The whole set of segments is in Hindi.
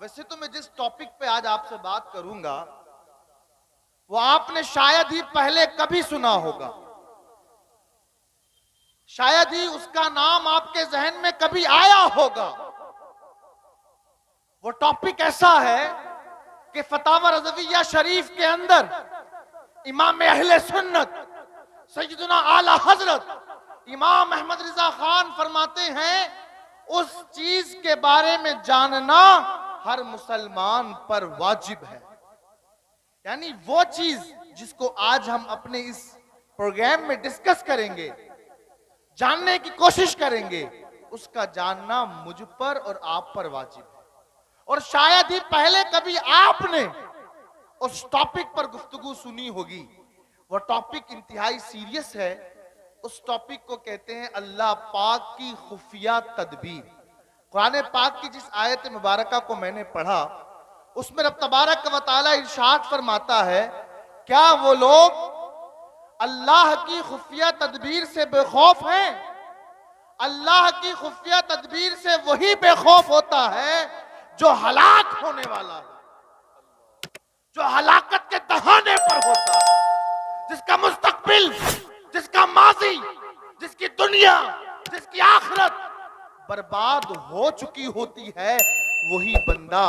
वैसे तो मैं जिस टॉपिक पे आज आपसे बात करूंगा वो आपने शायद ही पहले कभी सुना होगा, शायद ही उसका नाम आपके जहन में कभी आया होगा। वो टॉपिक ऐसा है कि फतावा रज़विया शरीफ के अंदर इमाम अहले सुन्नत सैयदना आला हजरत इमाम अहमद रिजा खान फरमाते हैं, उस चीज के बारे में जानना हर मुसलमान पर वाजिब है। यानी वो चीज जिसको आज हम अपने इस प्रोग्राम में डिस्कस करेंगे, जानने की कोशिश करेंगे, उसका जानना मुझ पर और आप पर वाजिब है। और शायद ही पहले कभी आपने उस टॉपिक पर गुफ्तगू सुनी होगी। वो टॉपिक इंतहाई सीरियस है। उस टॉपिक को कहते हैं अल्लाह पाक की खुफिया तदबीर। कुरान पाक की जिस आयत मुबारका को मैंने पढ़ा उसमें रब तबारक व तआला इरशाद फरमाता है, क्या वो लोग अल्लाह की खुफिया तदबीर से बेखौफ हैं? अल्लाह की खुफिया तदबीर से वही बेखौफ होता है जो हलाक होने वाला है, जो हलाकत के दहाने पर होता है, जिसका मुस्तकबिल, जिसका माजी, जिसकी दुनिया, जिसकी आखिरत बर्बाद हो चुकी होती है, वही बंदा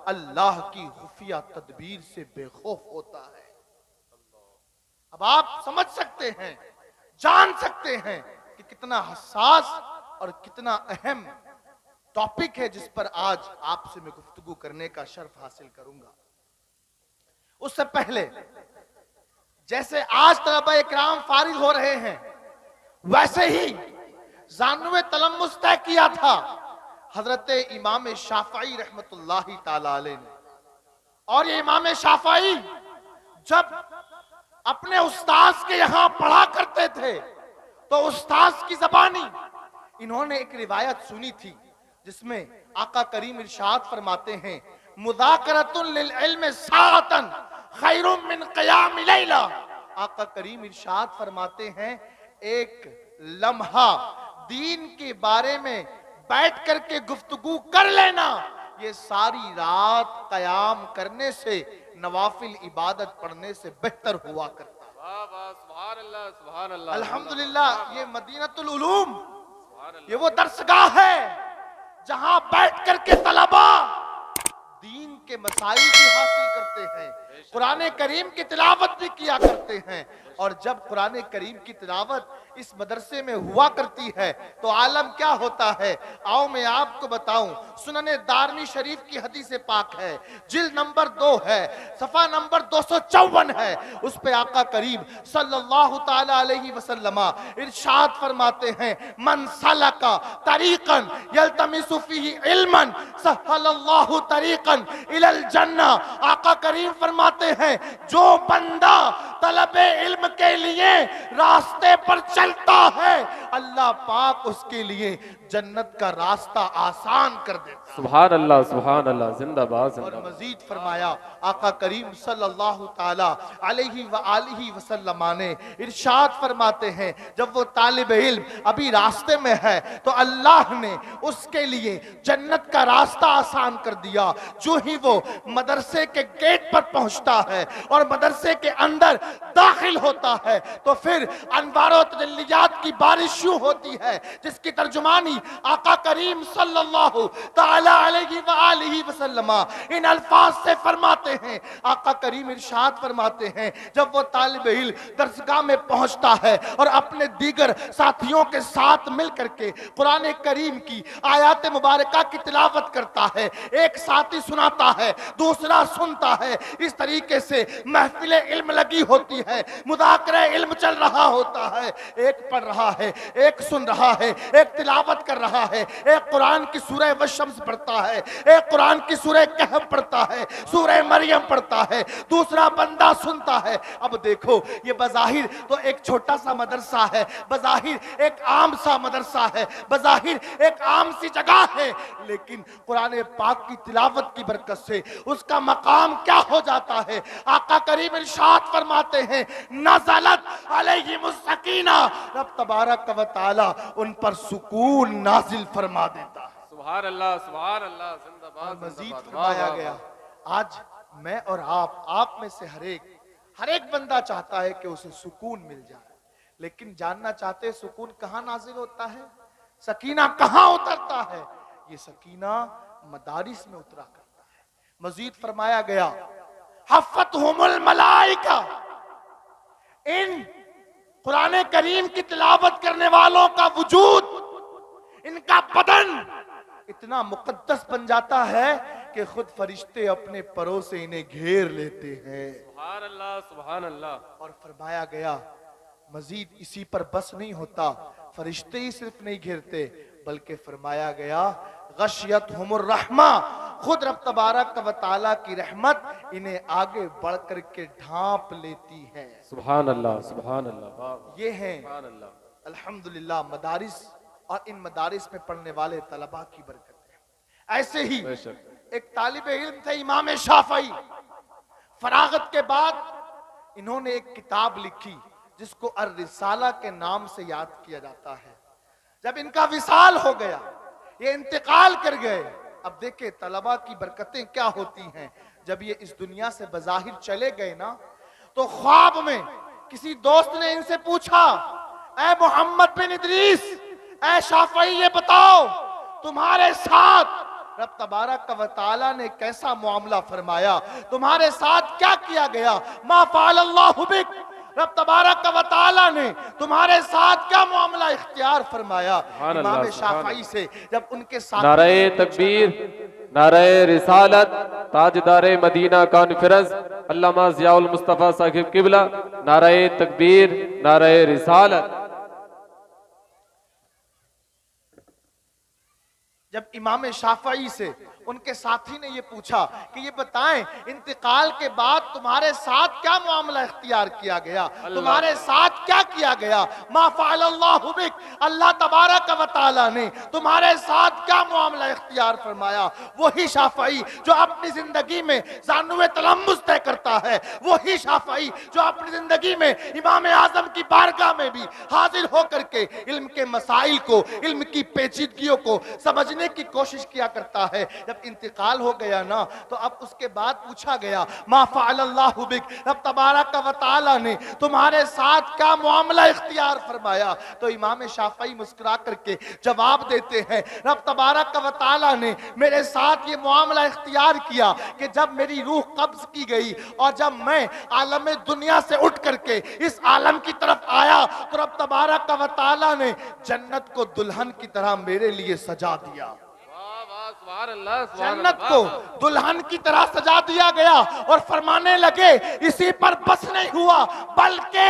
अल्लाह की खुफिया तदबीर से बेखौफ होता है। अब आप समझ सकते हैं, जान सकते हैं कि कितना हसास और कितना अहम टॉपिक है जिस पर आज आपसे मैं गुफ्तगू करने का शर्फ हासिल करूंगा। उससे पहले जैसे आज तलबा इकराम फारिग हो रहे हैं, वैसे ही जानवे तलम्मुस तय किया था हजरत इमाम शाफई रहमतुल्लाहि ताला अलैह ने। और ये इमाम शाफई जब अपने उस्ताद के यहां पढ़ा करते थे तो उस्ताद की जबानी इन्होंने एक रिवायत सुनी थी जिसमें आका करीम इरशाद फरमाते हैं, मुज़ाकरतुन लिल इल्म साअतन खैरुम मिन क़ियाम लैला। आका करीम इरशाद फरमाते हैं, एक लम्हा दीन के बारे में बैठ करके गुफ्तगू कर लेना, ये सारी रात कयाम करने से, नवाफिल इबादत पढ़ने से बेहतर हुआ करता है। वाह वाह, सुभान अल्लाह, सुभान अल्लाह, अल्हम्दुलिल्लाह। ये मदीनतुल उलूम, ये वो दरसगाह है जहां बैठ करके तलबा दीन के मसाइल भी हासिल करते हैं, कुरान करीम की तिलावत भी किया करते हैं। और जब कुरान करीम की तिलावत इस मदरसे में हुआ करती है तो आलम क्या होता है, आओ मैं आपको बताऊं। सुनने दारमी शरीफ की हदीस पाक है, जिल्द नंबर 2 है, सफा नंबर 254 है। उस पे आका करीम सल्लल्लाहु ताला अलैहि वसल्लम इरशाद फरमाते हैं, मन सलका तरीकन यल्तमिसु फीही इल्मन सहलल्लाहु तरीकन इलल जन्ना। आका करीम फरमाते हैं, जो बंदा तलबे इल्म के लिए रास्ते पर चलता है, अल्लाह पाक उसके लिए जन्नत का रास्ता आसान कर देता है। सुभान अल्लाह, सुभान अल्लाह, जिंदाबाद। और मजीद फरमाया आका करीम सल्लल्लाहु ताला अलैहि व आलिहि वसल्लम ने इरशाद फरमाते हैं, जब वो तालिब इल्म अभी रास्ते में है तो अल्लाह ने उसके लिए जन्नत का रास्ता आसान कर दिया। जो ही वो मदरसे के गेट पर पहुंचता है और मदरसे के अंदर दाखिल होता है तो फिर अनवारो तजल्लियात की बारिश शुरू होती है, जिसकी तर्जुमानी आका करीम सल्लल्लाहु ताला अलैहि व आलिहि वसल्लम इन अल्फाज से फरमाते हैं। आका करीम इरशाद फरमाते हैं, जब वो तालिब इल्म दरसगाह में पहुंचता है और अपने दीगर साथियों के साथ मिलकर के कुरान करीम की आयत मुबारका की तिलावत करता है, एक साथी सुनाता है, दूसरा सुनता है, इस तरीके से महफिल इल्म लगी होती है, मुज़ाकरा इल्म चल रहा होता है, एक पढ़ रहा है, एक सुन रहा है, एक तिलावत कर रहा है, एक कुरान की सूरह वशम्स पढ़ता है, एक कुरान की सूरह कहफ पढ़ता है, सूरह मरियम पढ़ता है, दूसरा बंदा सुनता है। अब देखो, ये बज़ाहिर तो एक छोटा सा मदरसा है, बज़ाहिर एक आम सा मदरसा है, बज़ाहिर एक आम सी जगह है, लेकिन कुरान पाक की तिलावत की बरकत से उसका मकाम क्या हो जाता है। आका करीम इरशाद फरमाते हैं, नज़लत अलैहिमुस सकीना, रब तबारक व तआला उन पर सुकून नाजिल फरमा देता है। सुभान अल्लाह जिंदाबाद और मजीद जिंदाबाद। फरमाया वाह, गया, वाह, आज मैं और आप में से हर एक बंदा चाहता है कि उसे सुकून मिल जाए, लेकिन जानना चाहते हैं सुकून कहाँ नाजिल होता है, सकीना कहाँ उतरता है। ये सकीना मदारिस में उतरा करता है। मजीद फरमाया गया, हफ़्फ़तहुमुल मलाइका, इन कुरान करीम की तिलावत करने वालों का वजूद, इनका बदन इतना मुकद्दस बन जाता है कि खुद फरिश्ते अपने परों से इन्हें घेर लेते हैं। सुभान अल्लाह सुभान अल्लाह। और फरमाया गया मजीद इसी पर बस नहीं होता, फरिश्ते ही सिर्फ नहीं घेरते, बल्कि फरमाया गया गशियतहुमुर रहमा, खुद रब तबारक व तआला की रहमत इन्हें आगे बढ़ करके ढांप लेती है। सुभान अल्लाह सुभान अल्लाह। वाह, वाह, ये है सुभान अल्लाह। अल्हम्दुलिल्लाह मदारिस और इन मदारिस में पढ़ने वाले तलबा की बरकत है। ऐसे ही बेशक। एक तालिब इल्म थे इमाम शाफई, फरागत के बाद इन्होंने एक किताब लिखी जिसको अर रिसाला के नाम से याद किया जाता है। जब इनका विसाल हो गया, ये इंतकाल कर गए, अब देखे तलबा की बरकतें क्या होती हैं। जब ये इस दुनिया से बज़ाहिर चले गए ना, तो ख्वाब में किसी दोस्त ने इनसे पूछा, ऐ मोहम्मद बिन इदरीस, ऐ शाफई, ये बताओ तुम्हारे साथ रब तबारक व तआला ने कैसा मुआमला फरमाया, तुम्हारे साथ क्या किया गया, मा फ़अलल्लाहु बिक, रब तबारक व तआला ने तुम्हारे साथ क्या मामला इख्तियार फरमाया। इमाम शाफई से जब उनके साथ नारे तकबीर, नारे रिसालत, ताजदारे मदीना कॉन्फ्रेंस अल्लामा ज़ियाउल मुस्तफ़ा साहिब किबला, नारे तकबीर, नारे रिसालत। जब इमाम शाफई से उनके साथी ने ये पूछा कि ये बताएं इंतकाल के बाद तुम्हारे साथ क्या मामला इख्तियार किया गया, तुम्हारे साथ क्या किया गया, मा फ़अलल्लाहु बिक, अल्लाह तबारक व तआला ने तुम्हारे साथ क्या मामला इख्तियार फरमाया। वही शाफई जो अपनी जिंदगी में ज़ानुए तलम्मुस तय करता है, वही शाफई जो अपनी जिंदगी में इमाम आजम की बारगाह में भी हाजिर होकर के इल्म के मसाइल को, इल्म की पेचीदगियों को समझने की कोशिश किया करता है। जब इंतकाल हो गया ना, तो अब उसके बाद पूछा गया, मा फ़अलल्लाहु बिक, रब तबारक व तआला ने तुम्हारे साथ क्या मामला इख्तियार फरमाया। तो इमाम शाफई मुस्कुरा करके जवाब देते हैं, रब तबारक व तआला ने मेरे साथ ये मामला इख्तियार किया कि जब मेरी रूह कब्ज की गई और जब मैं आलम दुनिया से उठ करके इस आलम की तरफ आया, तो रब तबारक व तआला ने जन्नत को दुल्हन की तरह मेरे लिए सजा दिया। जन्नत को दुल्हन की तरह सजा दिया गया और फरमाने लगे, इसी पर बस नहीं हुआ, बल्कि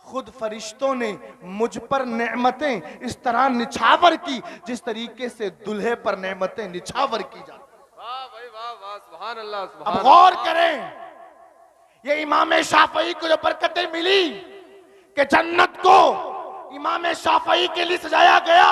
खुद फरिश्तों ने मुझ पर नेमतें इस तरह निछावर की जिस तरीके से दूल्हे पर नेमतें निछावर की जाती। अब गौर करें, ये इमाम शाफई को जो बरकतें मिली कि जन्नत को इमाम शाफई के लिए सजाया गया,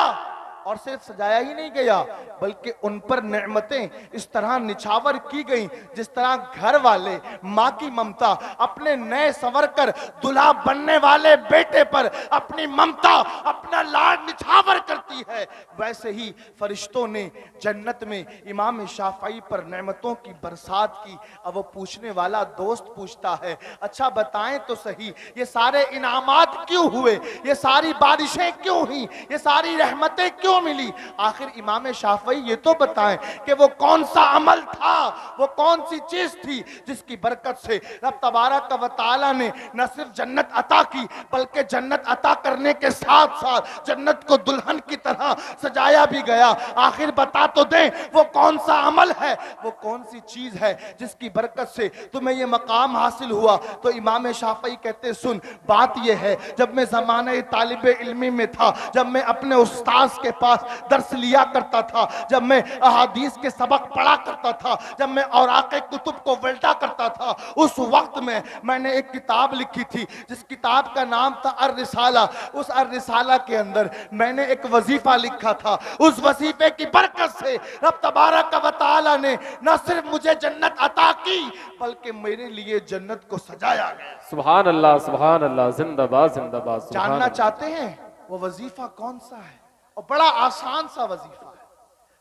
और सिर्फ सजाया ही नहीं गया बल्कि उन पर नेमतें इस तरह निछावर की गई जिस तरह घर वाले माँ की ममता अपने नए संवर कर दुल्हा बनने वाले बेटे पर अपनी ममता, अपना लाड निछावर करती है, वैसे ही फरिश्तों ने जन्नत में इमाम शाफई पर नेमतों की बरसात की। अब वो पूछने वाला दोस्त पूछता है, अच्छा बताएं तो सही, ये सारे इनामात क्यों हुए, ये सारी बारिशें क्यों हुई, ये सारी रहमतें क्यों मिली। आखिर इमाम शाफई ये तो बताएं कि वो कौन सा अमल था, वो कौन सी चीज थी जिसकी बरकत से रब तबारक व तआला ने न सिर्फ जन्नत अता की बल्कि जन्नत अता करने के साथ साथ जन्नत को दुल्हन की तरह सजाया भी गया। आखिर बता तो दें वो कौन सा अमल है, वो कौन सी चीज है जिसकी बरकत से तुम्हें ये मकाम हासिल हुआ। तो इमाम शाफई कहते, सुन बात ये है, जब मैं ज़माने तालिबे इल्मी में था, जब मैं अपने उस्ताद के पास दर्स लिया करता था, जब मैं अहादीस के सबक पढ़ा करता था, जब मैं औराक़े कुतुब को वल्टा करता था, उस वक्त में मैंने एक किताब लिखी थी जिस किताब का नाम था अर रिसाला। उस अर रिसाला के अंदर मैंने एक वजीफा लिखा था। उस वजीफे की बरकत से रब तबारक व तआला ने न सिर्फ मुझे जन्नत अता की बल्कि मेरे लिए जन्नत को सजाया गया। सुभान अल्लाह, जिंदाबाद जिंदाबाद। जानना चाहते हैं वो वजीफा कौन सा है? और बड़ा आसान सा वजीफा है।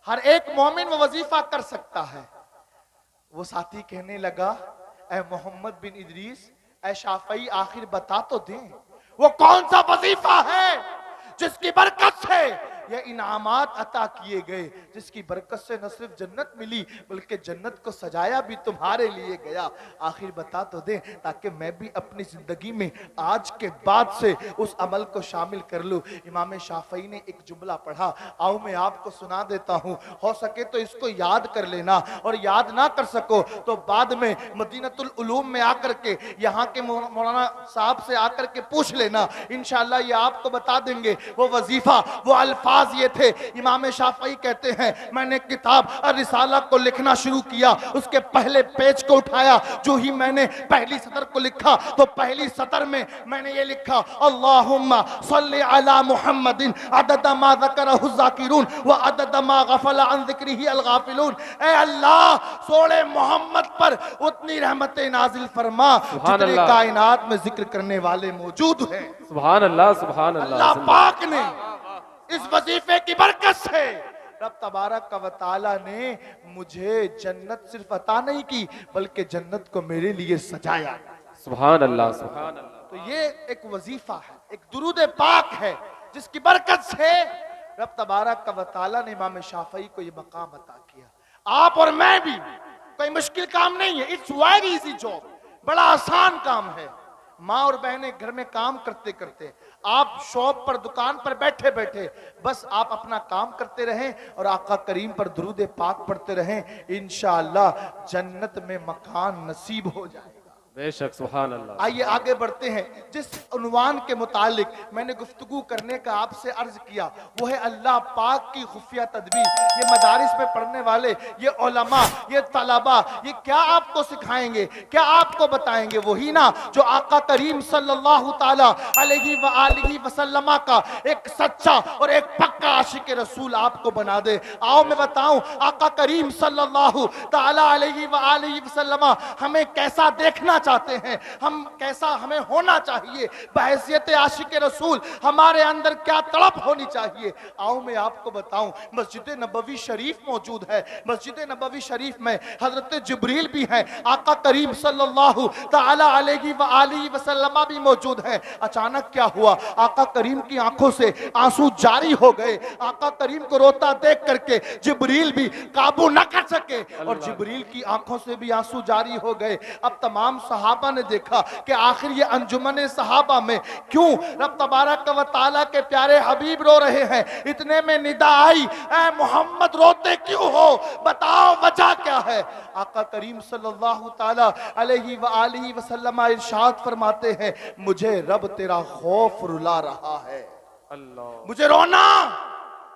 हर एक मोमिन वो वजीफा कर सकता है। वो साथी कहने लगा, ए मोहम्मद बिन इदरीस, ए शाफई, आखिर बता तो दें वो कौन सा वजीफा है जिसकी बरकत से ये इनामात अता किए गए, जिसकी बरकत से न सिर्फ जन्नत मिली बल्कि जन्नत को सजाया भी तुम्हारे लिए गया। आखिर बता तो दे ताकि मैं भी अपनी जिंदगी में आज के बाद से उस अमल को शामिल कर लूं। इमाम शाफई ने एक जुमला पढ़ा, आओ मैं आपको सुना देता हूं, हो सके तो इसको याद कर लेना और याद ना कर सको तो बाद में मदीनतुल उलूम में आकर के यहाँ के मौलाना साहब से आकर के पूछ लेना, इंशाअल्लाह ये आपको बता देंगे। वो वजीफा, वो अल्फाज ये थे। इमाम शाफई कहते हैं, मैंने किताब रिसाला को लिखना शुरू किया, उसके पहले पेज को उठाया, जो ही मैंने पहली सतर को लिखा तो पहली सतर में मैंने ये लिखा, अल्लाहुम्मा सल्ली अला मुहम्मदिन अदद मा ज़करहु ज़ाकिरून व अदद मा गफला अन ज़िक्रिही अल गाफिलून। ए अल्लाह, सोले मोहम्मद पर उतनी रहमतें नाजिल फरमा जितने कायनात में जिक्र करने वाले मौजूद हैं। सुभान अल्लाह, सुभान अल्लाह पाक ने इस वजीफे की बरकत से रब तबारक व तआला ने मुझे जन्नत सिर्फ अता नहीं की बल्कि जन्नत को मेरे लिए सजाया। सुभान अल्लाह, सुभान अल्लाह। तो ये एक वजीफा है, एक दुरूद पाक है जिसकी बरकत से रब तबारक व तआला ने इमाम शाफई को ये मकाम अता किया। आप और मैं भी, कोई मुश्किल काम नहीं है, इट्स वेरी इजी जॉब, बड़ा आसान काम है। माँ और बहनें घर में काम करते करते, आप शॉप पर, दुकान पर बैठे बैठे बस आप अपना काम करते रहें और आका करीम पर दुरूद पाक पढ़ते रहें, इंशाअल्लाह जन्नत में मकान नसीब हो जाएगा। बेशक, सुभान अल्लाह। आइए आगे बढ़ते हैं। जिस उन्वान के मुतालिक मैंने गुफ्तगू करने का आपसे अर्ज किया वो है अल्लाह पाक की खुफिया तदबीर। ये मदारिस में पढ़ने वाले, ये उलमा, ये तलबा, ये क्या आपको सिखाएंगे, क्या आपको बताएंगे? वही ना जो आका करीम सल्लल्लाहु ताला अलैहि व आलिहि वसल्लम का एक सच्चा और एक पक्का आशिक रसूल आपको बना दे। आओ मैं बताऊं, आका करीम सल्लल्लाहु ताला अलैहि व आलिहि वसल्लम हमें कैसा देखना चाहते हैं, हम कैसा हमें होना चाहिए, बहैसियत आशिक रसूल हमारे अंदर क्या तड़प होनी चाहिए। आओ मैं आपको बताऊं, मस्जिद नबवी शरीफ मौजूद है, मस्जिद नबवी शरीफ में हजरत जिब्रील भी हैं, आका करीम सल्लल्लाहु ताला अलैहि व आलिहि वसल्लम भी मौजूद हैं। अचानक क्या हुआ, आका करीम की आंखों से आंसू जारी हो गए। आका करीम को रोता देख करके जिब्रील भी काबू न कर सके और जिब्रील की आंखों से भी आंसू जारी हो गए। अब तमाम सहाबा ने देखा कि आखिर ये अंजुमन सहाबा में क्यों रब तबारक व तआला के प्यारे हबीब रो रहे हैं। इतने में निदा आई, ऐ मोहम्मद रोते क्यों हो, बताओ वजह क्या है। आका करीम सल्लल्लाहु ताला अलैहि व आलिहि वसल्लम इरशाद फरमाते हैं, मुझे रब तेरा खौफ रुला रहा है। अल्लाह, मुझे रोना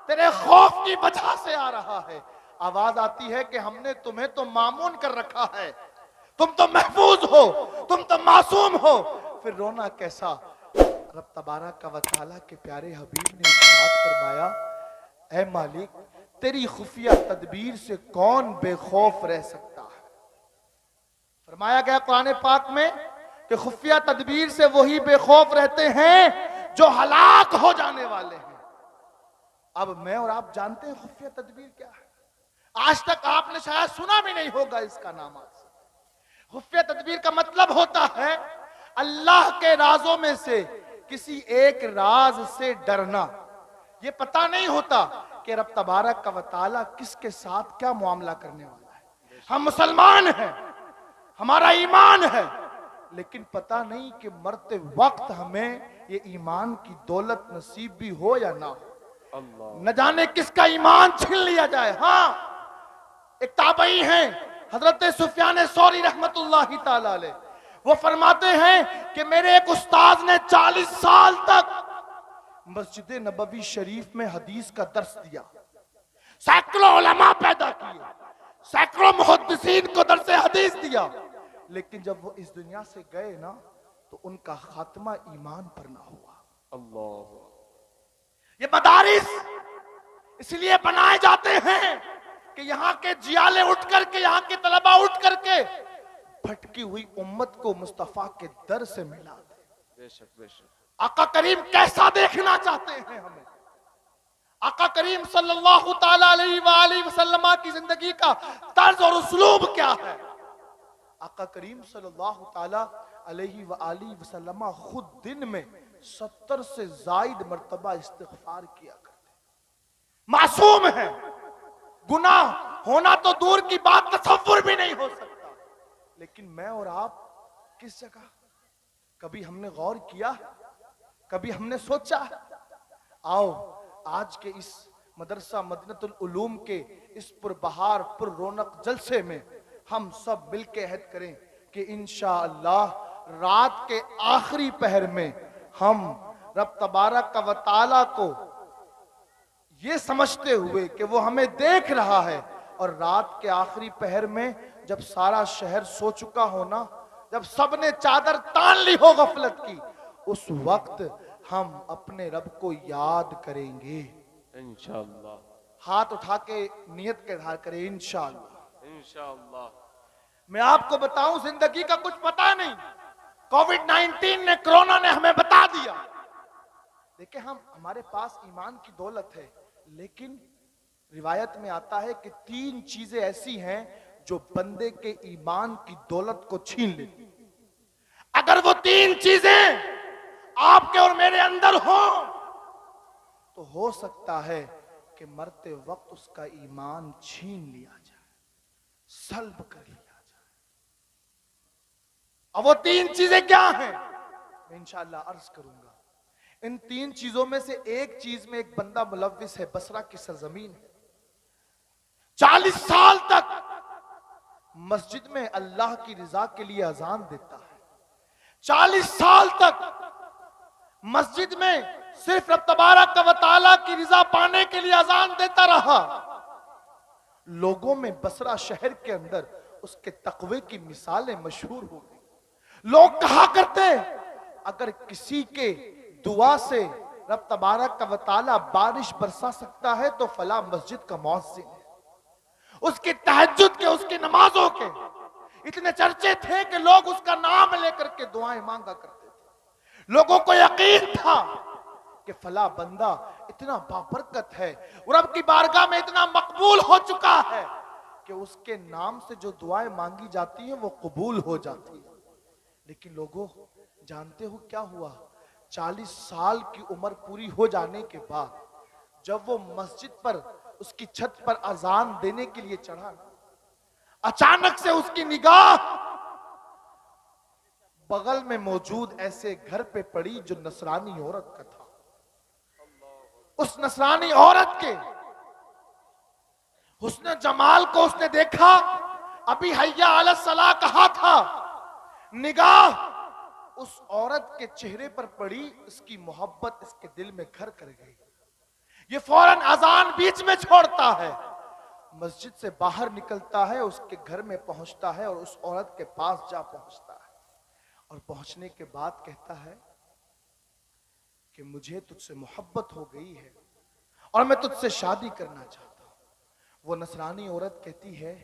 तेरे खौफ की वजह से आ रहा है। आवाज आती है कि हमने तुम्हें तो मामून कर रखा है, तुम तो महफूज हो, तुम तो मासूम हो, फिर रोना कैसा। रब तबारक व तआला के प्यारे हबीब ने इरशाद फरमाया, ऐ मालिक तेरी खुफिया तदबीर से कौन बेखौफ रह सकता है। फरमाया गया कुरान पाक में कि खुफिया तदबीर से वही बेखौफ रहते हैं जो हलाक हो जाने वाले हैं। अब मैं और आप जानते हैं खुफिया तदबीर क्या है, आज तक आपने शायद सुना भी नहीं होगा इसका नाम। खुफिया तदबीर का मतलब होता है अल्लाह के राजों में से किसी एक राज से डरना। ये पता नहीं होता कि रब तबारक व तआला किसके साथ क्या मामला करने वाला है। हम मुसलमान हैं, हमारा ईमान है, लेकिन पता नहीं कि मरते वक्त हमें ये ईमान की दौलत नसीब भी हो या ना हो। न जाने किसका ईमान छीन लिया जाए। हाँ, एक ताबई हैं हजरत सुफियान सौरी रहमतुल्लाहि ताला अलैह, वो फरमाते हैं कि मेरे एक उस्ताद ने 40 साल तक मस्जिद नबवी शरीफ में हदीस का दर्स दिया, सैकड़ों उलमा पैदा किए, सैकड़ों मुहद्दिसीन को दर्स हदीस दिया, लेकिन जब वो इस दुनिया से गए ना तो उनका खात्मा ईमान पर ना हुआ। अल्लाह, ये मदारिस इसलिए बनाए जाते हैं कि यहाँ के जियाले उठ करके, यहाँ के तलबा उठ करके भटकी हुई उम्मत को मुस्तफा के दर से मिला दे। बेशक, बेशक। आका करीम कैसा देखना चाहते हैं हमें, आका करीम सल्लल्लाहु ताला अलैहि वसल्लम की जिंदगी का तर्ज और उसलूब क्या है। आका करीम सल्लल्लाहु ताला अलैहि वसल्लम खुद दिन में 70 से जायद मर्तबा इस्तिग़फार किया करते। मासूम है, गुनाह होना तो दूर की बात, तसव्वुर भी नहीं हो सकता। लेकिन मैं और आप किस जगह, कभी हमने गौर किया, कभी हमने सोचा? आओ आज के इस मदरसा मदीनतुल उलूम के इस पुरबहार पुर रौनक जलसे में हम सब मिलके अहद करें कि इंशाअल्लाह रात के आखिरी पहर में हम रब तबारक व तआला को ये समझते हुए कि वो हमें देख रहा है, और रात के आखिरी पहर में जब सारा शहर सो चुका हो ना, जब सबने चादर तान ली हो गफलत की, उस वक्त हम अपने रब को याद करेंगे इंशाअल्लाह। हाथ उठा के नियत के इजहार करें इंशाअल्लाह। इंशाअल्लाह। मैं आपको बताऊं, जिंदगी का कुछ पता नहीं, कोविड-19 ने, कोरोना ने हमें बता दिया। देखिए, हमारे पास ईमान की दौलत है, लेकिन रिवायत में आता है कि 3 चीजें ऐसी हैं जो बंदे के ईमान की दौलत को छीन लेती। अगर वो 3 चीजें आपके और मेरे अंदर हो तो हो सकता है कि मरते वक्त उसका ईमान छीन लिया जाए, सल्ब कर लिया जाए। अब वो 3 चीजें क्या हैं, मैं इंशाअल्लाह अर्ज करूंगा। इन 3 चीजों में से एक चीज में एक बंदा मुलव्विस है, बसरा की सरजमीन है। 40 साल तक मस्जिद में अल्लाह की रिजा के लिए अजान देता है। 40 साल तक मस्जिद में सिर्फ रब तबारक व तआला की रिजा पाने के लिए अजान देता रहा। लोगों में बसरा शहर के अंदर उसके तकवे की मिसालें मशहूर हो गई। लोग कहा करते, अगर किसी के दुआ से रब तबारक व तआला बारिश बरसा सकता है तो फला मस्जिद का मुअज्जिन है। उसकी तहज्जुद के, उसकी नमाजों के इतने चर्चे थे कि लोग उसका नाम लेकर के दुआएं मांगा करते थे। लोगों को यकीन था कि फला बंदा इतना बाबरकत है, रब की बारगाह में इतना मकबूल हो चुका है कि उसके नाम से जो दुआएं मांगी जाती हैं वो कबूल हो जाती है। लेकिन लोगों, जानते हो क्या हुआ? 40 साल की उम्र पूरी हो जाने के बाद जब वो मस्जिद पर, उसकी छत पर अजान देने के लिए चढ़ा, अचानक से उसकी निगाह बगल में मौजूद ऐसे घर पे पड़ी जो नसरानी औरत का था। उस नसरानी औरत के हुस्न जमाल को उसने देखा। अभी हय्या अला सलाह कहा था, निगाह उस औरत के चेहरे पर पड़ी, इसकी मोहब्बत इसके दिल में घर कर गई। ये फौरन अजान बीच में छोड़ता है, मस्जिद से बाहर निकलता है, उसके घर में पहुंचता है और उस औरत के पास जा पहुंचता है। और पहुंचने के बाद कहता है कि मुझे तुझसे मोहब्बत हो गई है और मैं तुझसे शादी करना चाहता हूं। वो नसरानी औरत कहती है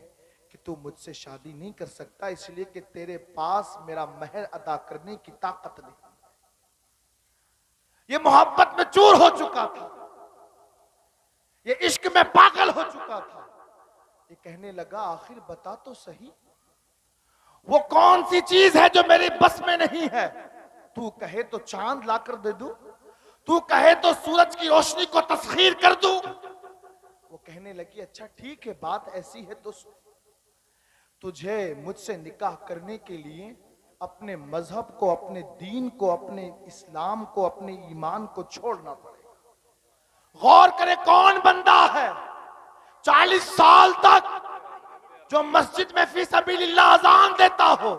कि तू मुझसे शादी नहीं कर सकता, इसलिए कि तेरे पास मेरा महर अदा करने की ताकत नहीं। ये मोहब्बत में चूर हो चुका था, ये इश्क में पागल हो चुका था। ये कहने लगा, आखिर बता तो सही, वो कौन सी चीज है जो मेरी बस में नहीं है? तू कहे तो चांद लाकर दे दूं, तू कहे तो सूरज की रोशनी को तस्खीर कर दूं। वो कहने लगी, अच्छा ठीक है, बात ऐसी है तो तुझे मुझसे निकाह करने के लिए अपने मजहब को, अपने दीन को, अपने इस्लाम को, अपने ईमान को छोड़ना पड़ेगा। गौर करे, कौन बंदा है 40 साल तक जो मस्जिद में फी सबीलिल्लाह अजान देता हो,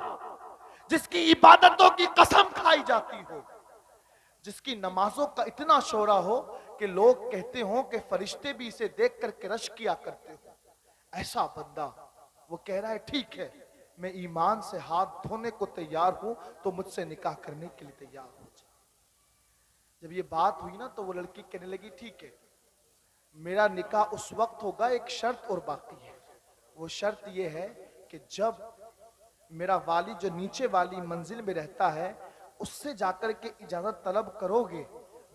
जिसकी इबादतों की कसम खाई जाती हो, जिसकी नमाजों का इतना शोरा हो कि लोग कहते हो कि फरिश्ते भी इसे देख करके रश किया करते हो, ऐसा बंदा वो कह रहा है ठीक है, मैं ईमान से हाथ धोने को तैयार हूं तो मुझसे निकाह करने के लिए तैयार हो जाए। जब ये बात हुई ना तो वो लड़की कहने लगी, ठीक है, मेरा निकाह उस वक्त होगा, एक शर्त और बाकी है। वो शर्त ये है कि जब मेरा वाली जो नीचे वाली मंजिल में रहता है उससे जाकर के इजाजत तलब करोगे,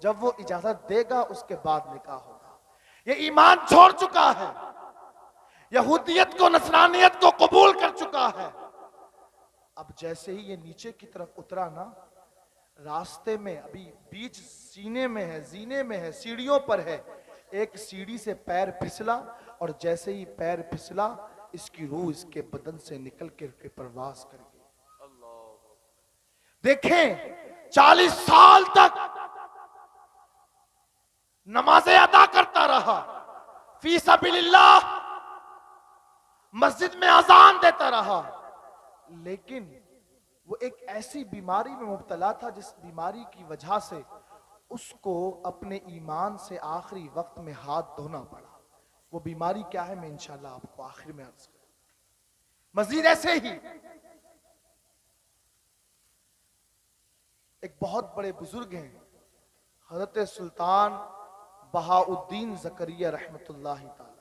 जब वो इजाजत देगा उसके बाद निकाह होगा। ये ईमान छोड़ चुका है, यहूदियत को नसरानियत को कबूल कर चुका है। अब जैसे ही ये नीचे की तरफ उतरा ना, रास्ते में अभी बीच सीने में है, जीने में है, सीढ़ियों पर है, एक सीढ़ी से पैर फिसला और जैसे ही पैर फिसला इसकी रूह इसके बदन से निकल के प्रवास कर गई। देखें 40 साल तक नमाजें अदा करता रहा, फी सबीलिल्लाह मस्जिद में अजान देता रहा, लेकिन वो एक ऐसी बीमारी में मुब्तला था जिस बीमारी की वजह से उसको अपने ईमान से आखिरी वक्त में हाथ धोना पड़ा। वो बीमारी क्या है मैं इंशाल्लाह आपको आखिर में अर्ज करूं। मजीद ऐसे ही एक बहुत बड़े बुजुर्ग हैं, हजरत सुल्तान बहाउद्दीन ज़करिया रहमतुल्लाहि ताला।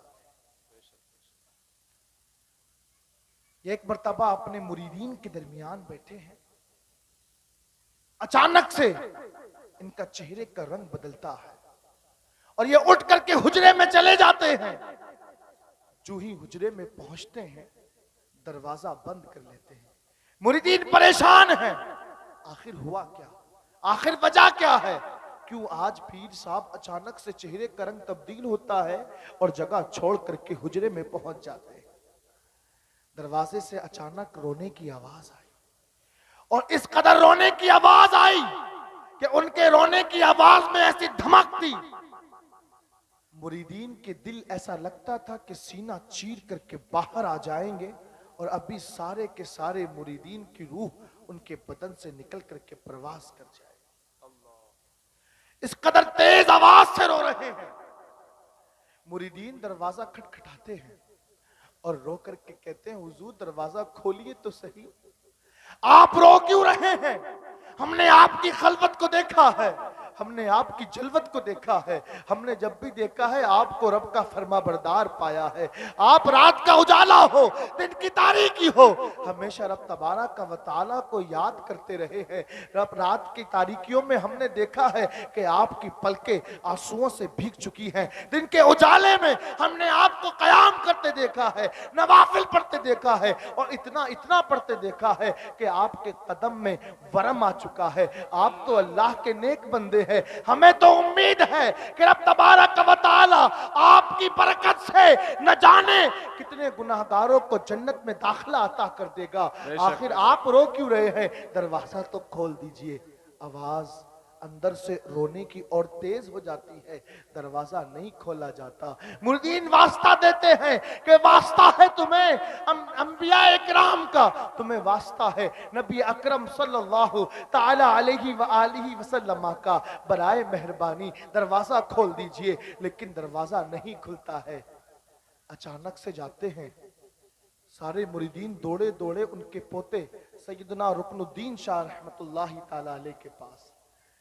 एक मर्तबा अपने मुरीदीन के दरमियान बैठे हैं, अचानक से इनका चेहरे का रंग बदलता है और ये उठ करके हुजरे में चले जाते हैं। जो ही हुजरे में पहुंचते हैं दरवाजा बंद कर लेते हैं। मुरीदीन परेशान हैं, आखिर हुआ क्या, आखिर वजह क्या है, क्यों आज पीर साहब अचानक से चेहरे का रंग तब्दील होता है और जगह छोड़ करके हुजरे में पहुंच जाते हैं। दरवाजे से अचानक रोने की आवाज आई और इस कदर रोने की आवाज आई कि उनके रोने की आवाज में ऐसी धमक थी, मुरीदीन के दिल ऐसा लगता था कि सीना चीर करके बाहर आ जाएंगे और अभी सारे के सारे मुरीदीन की रूह उनके बदन से निकल करके प्रवास कर जाए। इस कदर तेज आवाज से रो रहे हैं। मुरीदीन दरवाजा खटखटाते हैं और रो करके कहते हैं, हुजूर दरवाजा खोलिए तो सही, आप रो क्यों रहे हैं? हमने आपकी खलवत को देखा है, हमने आपकी जलवत को देखा है, हमने जब भी देखा है आपको रब का फरमा बरदार पाया है। आप रात का उजाला हो, दिन की तारीकी हो, हमेशा रब तबारक व तआला को याद करते रहे हैं। रब रात की तारीकियों में हमने देखा है कि आपकी पलकें आंसुओं से भीग चुकी हैं। दिन के उजाले में हमने आपको कयाम करते देखा है, नवाफिल पढ़ते देखा है और इतना इतना पढ़ते देखा है कि आपके कदम में वरम आ चुका है। आप तो अल्लाह के नेक बंदे हैं। हमें तो उम्मीद है कि रब तबारक व तआला आपकी बरकत से न जाने कितने गुनाहगारों को जन्नत में दाखिला अता कर देगा। आखिर आप रो क्यों रहे हैं? दरवाजा तो खोल दीजिए। आवाज अंदर से रोने की और तेज हो जाती है, दरवाजा नहीं खोला जाता। मुरीदीन वास्ता देते हैं कि वास्ता है तुम्हें अंबिया इकराम का, तुम्हें वास्ता है नबी अकरम सल्लल्लाहु ताला अलैहि व आलिहि वसल्लम का, बराए मेहरबानी दरवाजा खोल दीजिए। लेकिन दरवाजा नहीं खुलता है। अचानक से जाते हैं सारे मुरीदीन दौड़े दौड़े उनके पोते सैयदना रुकनुद्दीन शाह रहमतुल्लाहि ताला अलैह के पास।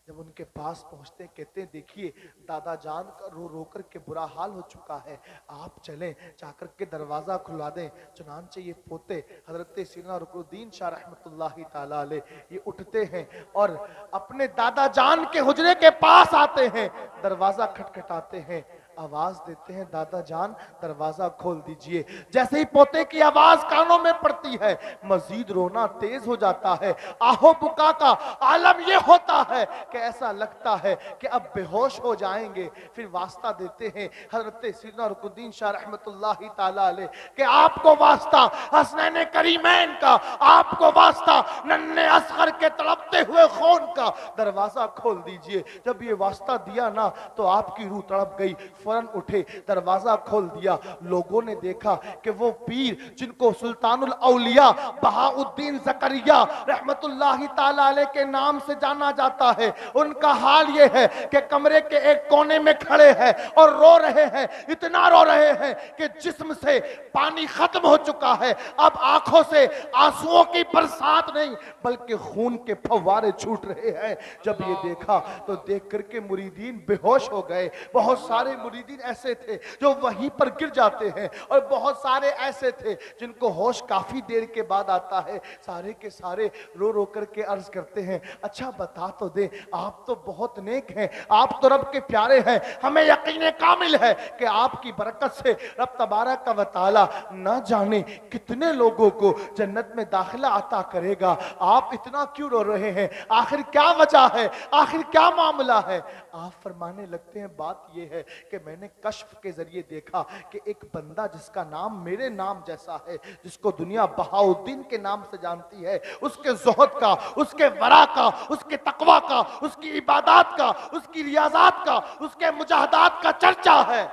जब उनके पास पहुंचते कहते हैं, देखिए दादा जान का रो रो कर के बुरा हाल हो चुका है, आप चलें जाकर के दरवाजा खुलवा दें। चुनांचे ये पोते हजरत सैयदना रुकनुद्दीन शाह रहमतुल्लाहि ताला अलैह ये उठते हैं और अपने दादा जान के हुजरे के पास आते हैं, दरवाजा खटखटाते हैं, आवाज देते हैं, दादा जान दरवाजा खोल दीजिए। जैसे ही पोते की आवाज कानों में पड़ती है मजीद रोना तेज हो जाता है। आहो बुका का आलम यह होता है कि ऐसा लगता है कि अब बेहोश हो जाएंगे। फिर वास्ता देते हैं हजरत सैयदना रुकनुद्दीन शाह रहमतुल्लाहि ताला अलैह कि आपको वास्ता हसनैन करीमैन का, आपको वास्ता नन्हे असगर के तड़पते हुए खून का, दरवाजा खोल दीजिए। जब ये वास्ता दिया ना तो आपकी रूह तड़प गई, फौरन उठे, दरवाजा खोल दिया। लोगों ने देखा कि वो पीर जिनको सुल्तानुल औलिया बहाउद्दीन ज़करिया रहमतुल्लाहि ताला अलैह के नाम से जाना जाता है, उनका हाल ये है कि कमरे के एक कोने में खड़े हैं और रो रहे हैं। इतना रो रहे हैं कि जिस्म से पानी खत्म हो चुका है। अब आंखों से आंसुओं की बरसात नहीं बल्कि खून के फव्वारे छूट रहे हैं। जब ये देखा तो देख करके मुरीदीन बेहोश हो गए। बहुत सारे मुरीदीन ऐसे थे जो वहीं पर गिर जाते हैं, और बहुत सारे ऐसे थे जिनको होश काफी देर के बाद आता है। सारे के सारे रो रो करके अर्ज करते हैं, अच्छा बता तो दे, आप तो बहुत नेक हैं, आप तो रब के प्यारे हैं, हमें यकीन कामिल है कि आपकी बरकत से रब तबारक व तआला न जाने कितने लोगों को जन्नत में दाखिला अता करेगा। आप इतना क्यों रो रहे हैं, आखिर क्या वजह है, आखिर क्या मामला है? आप फरमाने लगते हैं, बात यह है कि मैंने कश्फ के जरिए देखा कि एक बंदा जिसका नाम मेरे नाम जैसा है, जिसको दुनिया बहाउद्दीन के नाम से जानती है, उसके ज़ुहद का, उसके वरा का, उसके तकवा का, उसकी इबादत का, उसकी रियाजात का, उसके मुजाहदात का चर्चा है,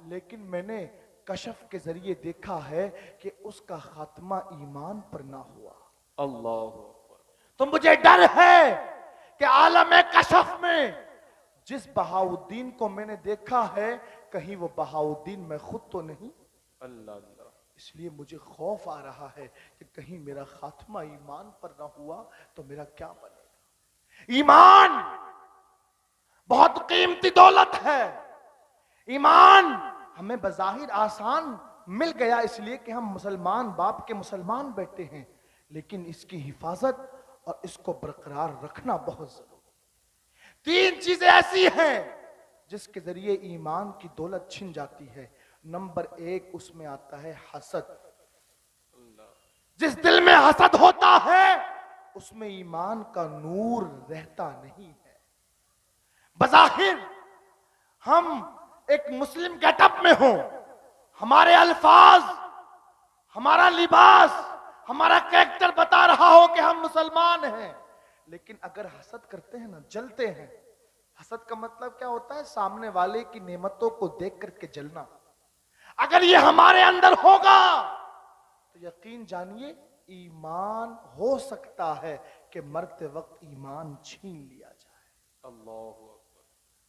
लेकिन मैंने कशफ के जरिए देखा है कि उसका खात्मा ईमान पर ना हुआ। अल्लाह। तो मुझे डर है कि आलम कशफ में जिस बहाउद्दीन को मैंने देखा है, कहीं वो बहाउद्दीन मैं खुद तो नहीं। अल्लाह अल्लाह। इसलिए मुझे खौफ आ रहा है कि कहीं मेरा खात्मा ईमान पर ना हुआ तो मेरा क्या बनेगा। ईमान बहुत कीमती दौलत है। ईमान हमें बज़ाहिर आसान मिल गया इसलिए कि हम मुसलमान बाप के मुसलमान बैठे हैं, लेकिन इसकी हिफाजत और इसको बरकरार रखना बहुत जरूरी। तीन चीजें ऐसी हैं जिसके जरिए ईमान की दौलत छिन जाती है। नंबर एक, उसमें आता है हसद। जिस दिल में हसद होता है उसमें ईमान का नूर रहता नहीं है। बज़ाहिर हम एक मुस्लिम गेटअप में हो, हमारे अल्फाज, हमारा लिबास, हमारा कैरेक्टर बता रहा हो कि हम मुसलमान हैं, लेकिन अगर हसद करते हैं ना, जलते हैं। हसद का मतलब क्या होता है? सामने वाले की नेमतों को देख करके जलना। अगर ये हमारे अंदर होगा तो यकीन जानिए ईमान हो सकता है कि मरते वक्त ईमान छीन लिया जाए। अल्लाह।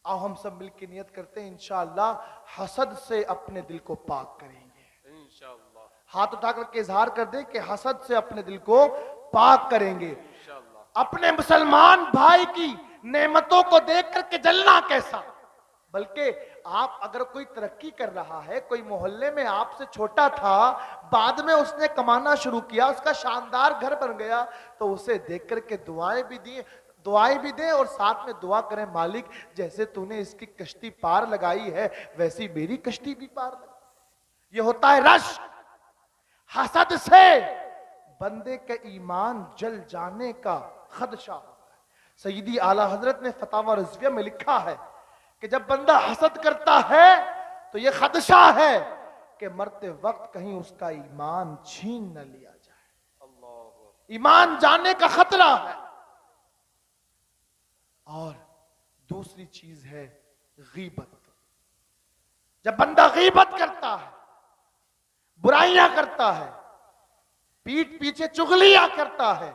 आओ हम सब मिलकर नियत करते हैं, इंशाअल्लाह हसद से अपने दिल को पाक करेंगे। इंशाअल्लाह हाथ उठा करके इजहार कर दे कि हसद से अपने दिल को पाक करेंगे। इंशाअल्लाह अपने मुसलमान भाई की नेमतों को देख करके जलना कैसा। बल्कि आप अगर कोई तरक्की कर रहा है, कोई मोहल्ले में आपसे छोटा था, बाद में उसने कमाना शुरू किया, उसका शानदार घर बन गया, तो उसे देख करके दुआएं भी दें और साथ में दुआ करें, मालिक जैसे तूने इसकी कश्ती पार लगाई है वैसी मेरी कश्ती भी पार लगा। ये होता है रश। हसद से बंदे के ईमान जल जाने का खदशा होता है। सय्यदी आला हजरत ने फतावा रज़विया में लिखा है कि जब बंदा हसद करता है तो यह खदशा है कि मरते वक्त कहीं उसका ईमान छीन न लिया जाए। अल्लाह। ईमान जाने का खतरा है। और दूसरी चीज है गीबत। जब बंदा गीबत करता है, बुराइयां करता है, पीठ पीछे चुगलियां करता है,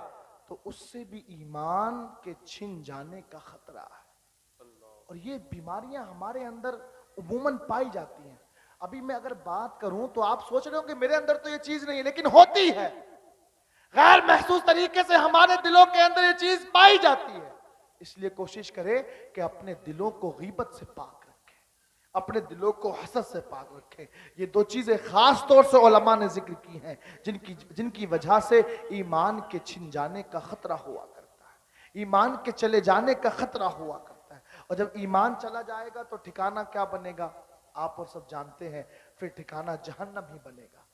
तो उससे भी ईमान के छिन जाने का खतरा है। और ये बीमारियां हमारे अंदर उमूमन पाई जाती हैं। अभी मैं अगर बात करूं तो आप सोच रहे हो कि मेरे अंदर तो ये चीज नहीं है, लेकिन होती है। गैर महसूस तरीके से हमारे दिलों के अंदर ये चीज पाई जाती है। इसलिए कोशिश करें कि अपने दिलों को गीबत से पाक रखें, अपने दिलों को हसद से पाक रखें। ये दो चीजें खास तौर से उलमा ने जिक्र की हैं जिनकी वजह से ईमान के छिन जाने का खतरा हुआ करता है, ईमान के चले जाने का खतरा हुआ करता है। और जब ईमान चला जाएगा तो ठिकाना क्या बनेगा आप और सब जानते हैं, फिर ठिकाना जहन्नम ही बनेगा।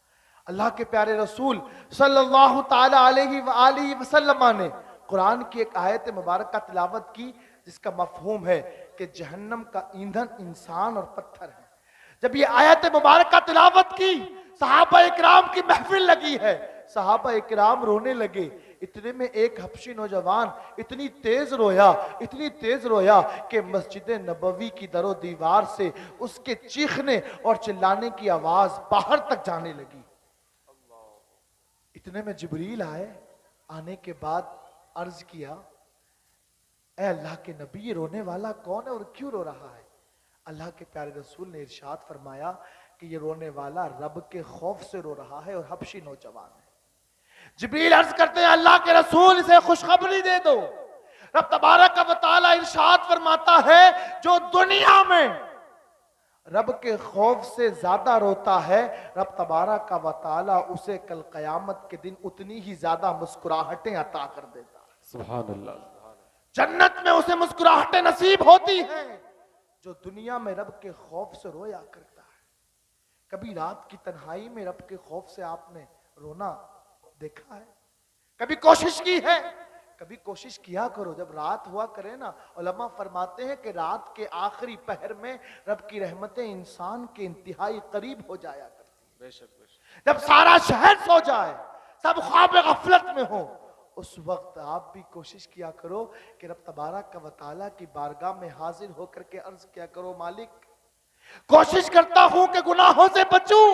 अल्लाह के प्यारे रसूल सल्लल्लाहु ताला अलैहि वसल्लम ने कुरान की एक आयत मुबारक का तिलावत की जिसका मफहूम है कि जहन्नम का ईंधन इंसान और पत्थर है। जब ये आयत मुबारक का तिलावत की, सहाबा इकराम की महफिल लगी है, सहाबा इकराम रोने लगे। इतने में एक हबशी नौजवान इतनी तेज रोया कि मस्जिद नबवी की दरो दीवार से उसके चीखने और चिल्लाने की आवाज बाहर तक जाने लगी। इतने में जिब्रील आए। आने के बाद अर्ज किया, ऐ अल्लाह के नबी, रोने वाला कौन है और क्यों रो रहा है? अल्लाह के प्यारे रसूल ने इरशाद फरमाया कि ये रोने वाला रब के खौफ से रो रहा है और हबशी नौजवान है। जिब्रील अर्ज करते हैं, अल्लाह के रसूल इसे खुशखबरी दे दो। रब तबारक व तआला इरशाद फरमाता है, जो दुनिया में रब के खौफ से ज्यादा रोता है, रब तबारक व तआला उसे कल कयामत के दिन उतनी ही ज्यादा मुस्कुराहटें अता कर देता है। सुभान अल्लाह। जन्नत में उसे मुस्कुराहटें नसीब होती हैं जो दुनिया में रब के खौफ से रोया करता है। कभी रात की तन्हाई में रब के खौफ से आपने रोना देखा है? कभी कोशिश की है? कभी कोशिश किया करो, जब रात हुआ करे ना, उलमा फरमाते हैं कि रात के आखिरी पहर में रब की रहमतें इंसान के इंतहाई करीब हो जाया करती है। बेशक बेशक। जब सारा शहर सो जाए, सब ख्वाब गफलत में हो, उस वक्त आप भी कोशिश किया करो कि रब तबारक व तआला की बारगाह में हाजिर होकर के अर्ज किया करो, मालिक कोशिश करता हूं कि गुनाहों से बचूं,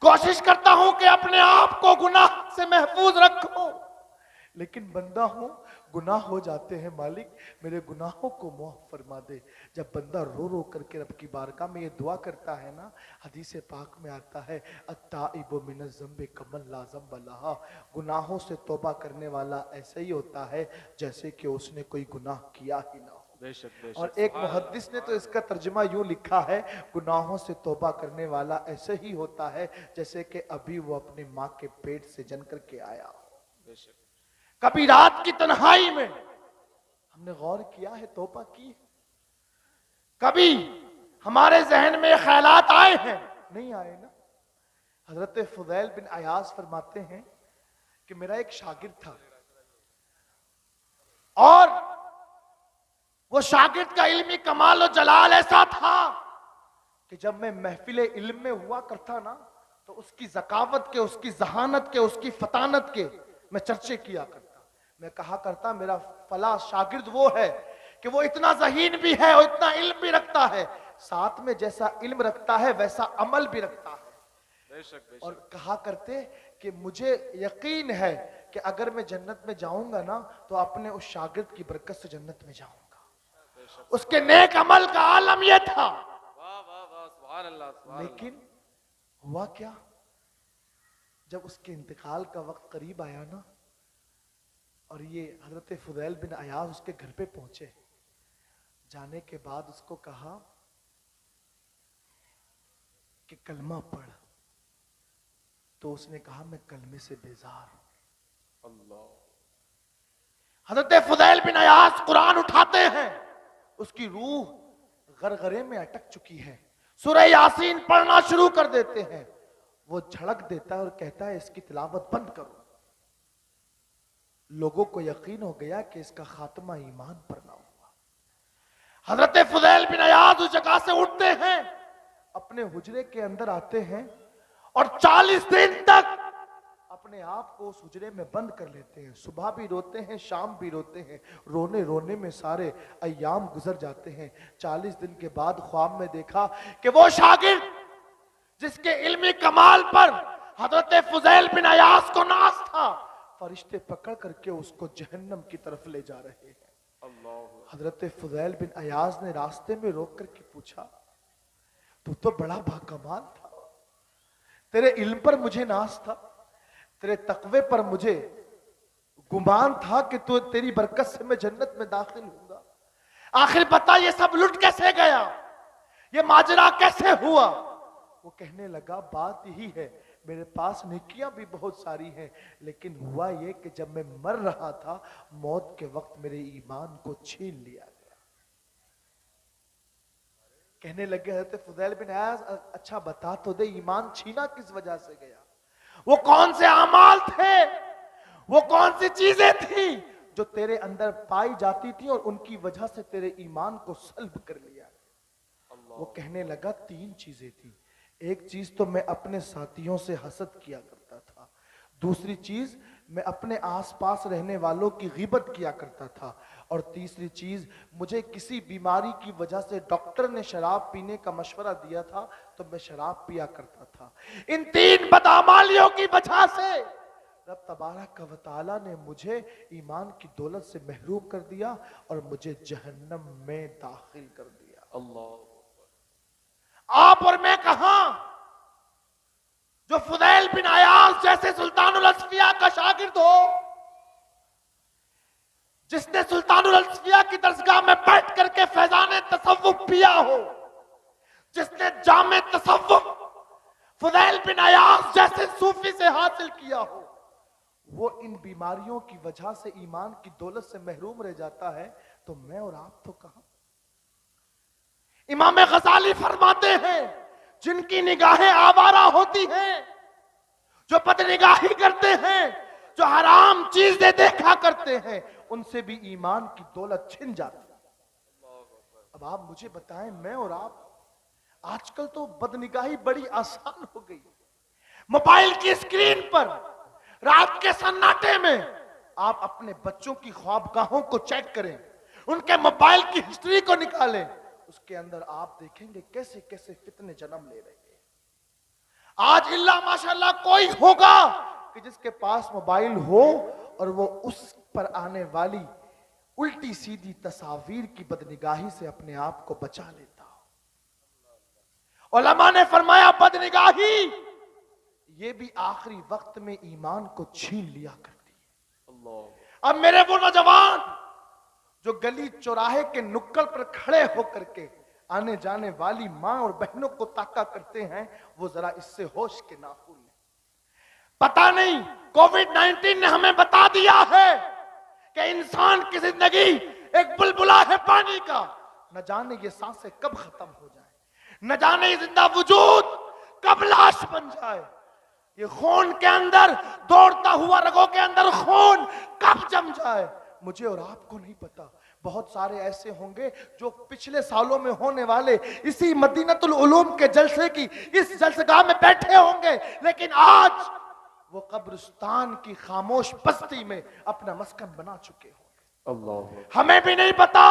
कोशिश करता हूं कि अपने आप को गुनाह से महफूज रखूं, लेकिन बंदा हूं, गुनाह हो जाते हैं, मालिक मेरे गुनाहों को माफ फरमा दे। जब बंदा रो रो करके रब की बारगाह में ये दुआ करता है ना, हदीस पाक में आता है, अत्ताइबु मिनज़ ज़ंबि कमन ला ज़ंब लहा, गुनाहों से तौबा करने वाला ऐसा ही होता है जैसे कि उसने कोई गुनाह किया ही ना हो। बेशक बेशक। और एक मुहद्दिस ने तो इसका तर्जुमा यूं लिखा है, गुनाहों से तौबा करने वाला ऐसे ही होता है जैसे कि अभी वो अपनी माँ के पेट से जन करके आया हो। बेशक। कभी रात की तन्हाई में हमने गौर किया है, तौबा की है? कभी हमारे जहन में ख्यालात आए हैं? नहीं आए ना। हजरत फुदैल बिन अयाज फरमाते हैं कि मेरा एक शागिर्द था और वो शागिर्द का इल्मी कमाल और जलाल ऐसा था कि जब मैं महफिल इल्म में हुआ करता ना, तो उसकी ज़कावत के, उसकी जहानत के, उसकी फतानत के मैं चर्चे किया करता। मैं कहा करता मेरा फला शागिर्द वो है कि वो इतना ज़हीन भी है और इतना इल्म भी रखता है, साथ में जैसा इल्म रखता है वैसा अमल भी रखता है। बेशक बेशक। और कहा करते कि मुझे यकीन है कि अगर मैं जन्नत में जाऊंगा ना, तो अपने उस शागिर्द की बरकत से जन्नत में जाऊंगा। उसके नेक अमल का आलम यह था। वाह वाह वाह, सुभान अल्लाह सुभान अल्लाह। लेकिन हुआ क्या, जब उसके इंतकाल का वक्त करीब आया ना, और ये हजरत फुदैल बिन अयाज उसके घर पे पहुंचे, जाने के बाद उसको कहा कि कलमा पढ़, तो उसने कहा मैं कलमे से बेजार हूं। अल्लाह। हजरत फुदैल बिन अयाज कुरान उठाते हैं, उसकी रूह गरगरे में अटक चुकी है, सूरह यासीन पढ़ना शुरू कर देते हैं। वो झड़क देता है और कहता है इसकी तिलावत बंद करो। लोगों को यकीन हो गया कि इसका खात्मा ईमान पर ना हुआ। हजरत फुदैल बिन अयाज उस जगह से उठते हैं, अपने हुजरे के अंदर आते हैं और 40 दिन तक अपने आप को उस हुजरे में बंद कर लेते हैं। सुबह भी रोते हैं, शाम भी रोते हैं, रोने रोने में सारे अय्याम गुजर जाते हैं। 40 दिन के बाद ख्वाब में देखा कि वो शागिर्द जिसके इल्मी कमाल पर हजरत फुदैल बिन अयाज को नाज था, फरिश्ते पकड़ करके उसको जहन्नम की तरफ ले जा रहे हैं। अल्लाह। हजरत फुदैल बिन अयाज ने रास्ते में रोक करके पूछा, तू तो बड़ा बाकमाल था, तेरे इल्म पर मुझे नाज था, तेरे तकवे पर मुझे गुमान था कि तू, तेरी बरकत से मैं जन्नत में दाखिल होऊंगा। आखिर बता ये सब लुट कैसे गया, ये माजरा कैसे हुआ? वो कहने लगा बात यही है, मेरे पास नेकियां भी बहुत सारी हैं, लेकिन हुआ ये कि जब मैं मर रहा था, मौत के वक्त मेरे ईमान को छीन लिया गया। कहने लगे हज़रत फुदैल बिन अयाज, अच्छा बता तो दे ईमान छीना किस वजह से गया? वो कौन से अमाल थे, वो कौन सी चीजें थी जो तेरे अंदर पाई जाती थी और उनकी वजह से तेरे ईमान को सल्ब कर लिया? वो कहने लगा 3 चीजें थी। एक चीज तो मैं अपने साथियों से हसद किया करता था, दूसरी चीज मैं अपने आसपास रहने वालों की गिबत किया करता था, और तीसरी चीज मुझे किसी बीमारी की वजह से डॉक्टर ने शराब पीने का मशवरा दिया था तो मैं शराब पिया करता था। इन 3 बदअमालियों की वजह से रब तबारक व तआला ने मुझे ईमान की दौलत से महरूम कर दिया और मुझे जहन्नम में दाखिल कर दिया। अल्लाह। आप और मैं कहां, जो फुदैल बिन अयाज जैसे सुल्तानुल अस्फिया का शागिर्द हो, जिसने सुल्तानुल अस्फिया की दरसगाह में बैठ करके फैजाने तसव्वुफ पिया हो, जिसने जामे तसव्वुफ फुदैल बिन अयाज जैसे सूफी से हासिल किया हो, वो इन बीमारियों की वजह से ईमान की दौलत से महरूम रह जाता है, तो मैं और आप तो कहां। इमाम गजाली फरमाते हैं, जिनकी निगाहें आवारा होती हैं, जो बदनिगाही करते हैं, जो हराम चीजें देखा करते हैं, उनसे भी ईमान की दौलत छिन जाती है। अब आप मुझे बताएं, मैं और आप आजकल तो बदनिगाही बड़ी आसान हो गई। मोबाइल की स्क्रीन पर रात के सन्नाटे में आप अपने बच्चों की ख्वाबगाहों को चेक करें, उनके मोबाइल की हिस्ट्री को निकालें, उसके अंदर आप देखेंगे कैसे कैसे फितने जन्म ले रहे हैं। आज इल्ला माशाल्लाह कोई होगा कि जिसके पास मोबाइल हो और वो उस पर आने वाली उल्टी सीधी तस्वीर की बदनिगाही से अपने आप को बचा लेता हो। उलमा ने फरमाया, बदनिगाही ये भी आखिरी वक्त में ईमान को छीन लिया करती है। अब मेरे वो नौजवान जो गली चौराहे के नुक्कड़ पर खड़े होकर के आने जाने वाली मां और बहनों को ताका करते हैं, वो जरा इससे होश के नाखून लें। पता नहीं कोविड-19 ने हमें बता दिया है कि इंसान की जिंदगी एक बुलबुला है पानी का, न जाने ये सांसें कब खत्म हो जाए, न जाने ये जिंदा वजूद कब लाश बन जाए, ये खून के अंदर दौड़ता हुआ रगों के अंदर खून कब जम जाए, मुझे और आपको नहीं पता। बहुत सारे ऐसे होंगे जो पिछले सालों में होने वाले इसी मदीनतुल उलूम के जलसे की इस जलसगाह में बैठे होंगे, लेकिन आज वो कब्रिस्तान की खामोश बस्ती में अपना मस्कन बना चुके होंगे। अल्लाह, हमें भी नहीं पता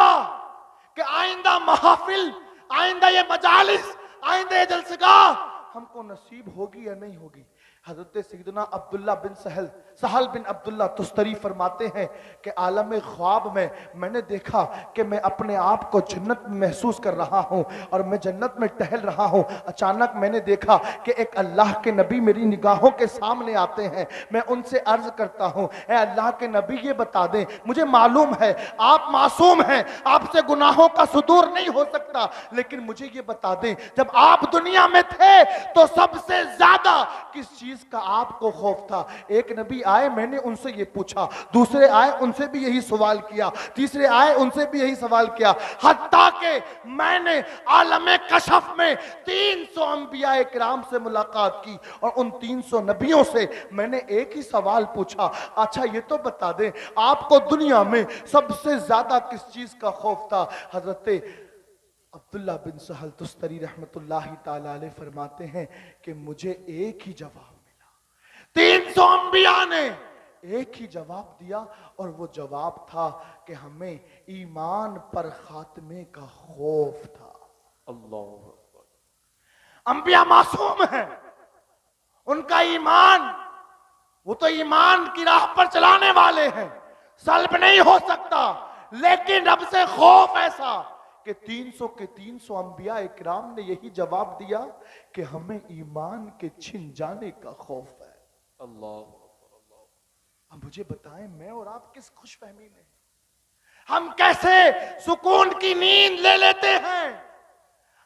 कि आइंदा महफिल, आइंदा ये मजालिस, आइंदा ये जलसगाह हमको नसीब होगी या नहीं होगी। हजरत सैयदना अब्दुल्ला बिन सहल बिन अब्दुल्ला तुस्तरी फरमाते हैं कि आलम ख्वाब में मैंने देखा कि मैं अपने आप को जन्नत में महसूस कर रहा हूं और मैं जन्नत में टहल रहा हूं। अचानक मैंने देखा कि एक अल्लाह के नबी मेरी निगाहों के सामने आते हैं। मैं उनसे अर्ज करता हूं, ए अल्लाह के नबी ये बता दें, मुझे मालूम है आप मासूम हैं, आपसे गुनाहों का सुदूर नहीं हो सकता, लेकिन मुझे ये बता दें, जब आप दुनिया में थे तो सबसे ज्यादा किस चीज का आपको खौफ था। एक नबी आए, मैंने उनसे ये पूछा, दूसरे आए उनसे भी यही सवाल किया, तीसरे आए उनसे भी यही सवाल किया, हत्ता के मैंने आलमे कशफ में 300 अंबिया इकराम से मुलाकात की और उन 300 नबियों से मैंने एक ही सवाल पूछा, अच्छा ये तो बता दें आपको दुनिया में सबसे ज्यादा किस चीज का खौफ था। हजरत अब्दुल्ला बिन सहल तुस्तरी रहमतुल्लाहि ताला अलैह फरमाते हैं कि मुझे एक ही जवाब मिला, 300 अंबिया ने एक ही जवाब दिया और वो जवाब था कि हमें ईमान पर खात्मे का खौफ था। अल्लाह, अंबिया मासूम है, उनका ईमान, वो तो ईमान की राह पर चलाने वाले हैं, सल्ब नहीं हो सकता, लेकिन रब से खौफ ऐसा कि 300 के 300 अंबिया इकराम ने यही जवाब दिया कि हमें ईमान के छिन जाने का खौफ है। अल्लाह, अब मुझे बताएं, मैं और आप किस खुशफहमी में, हम कैसे सुकून की नींद ले लेते हैं,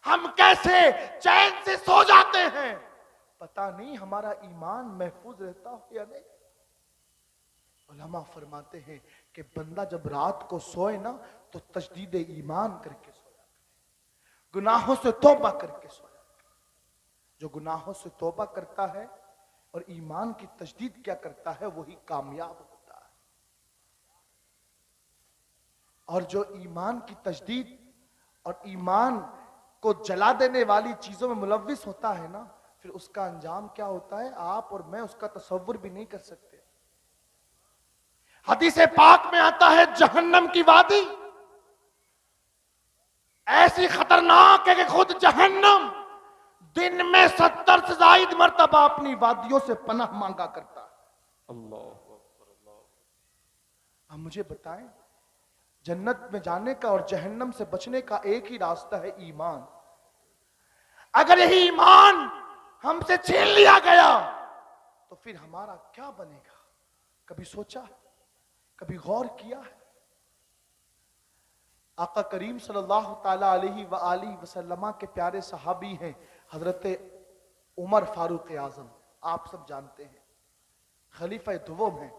हम कैसे चैन से सो जाते हैं, पता नहीं हमारा ईमान महफूज रहता हो या नहीं। उलमा फरमाते हैं कि बंदा जब रात को सोए ना तो तजदीद ईमान करके सोया करे, गुनाहों से तौबा करके सोया करे। जो गुनाहों से तौबा करता है और ईमान की तजदीद क्या करता है, वही कामयाब होता है। और जो ईमान की तजदीद और ईमान को जला देने वाली चीजों में मुलव्विस होता है ना, फिर उसका अंजाम क्या होता है आप और मैं उसका तसव्वुर भी नहीं कर सकते। हदीसे पाक में आता है, जहन्नम की वादी ऐसी खतरनाक है कि खुद जहन्नम दिन में 70 से ज्यादा मर्तबा अपनी वादियों से पनाह मांगा करता है। अल्लाह, अब मुझे बताएं, जन्नत में जाने का और जहन्नम से बचने का एक ही रास्ता है, ईमान। अगर यही ईमान हमसे छीन लिया गया तो फिर हमारा क्या बनेगा? कभी सोचा, कभी गौर किया है? आका करीम सल्लल्लाहु ताला अलैहि व आलिहि वसल्लम के प्यारे सहाबी हैं हजरत उमर फारूक आजम। आप सब जानते हैं खलीफा दुवम हैं।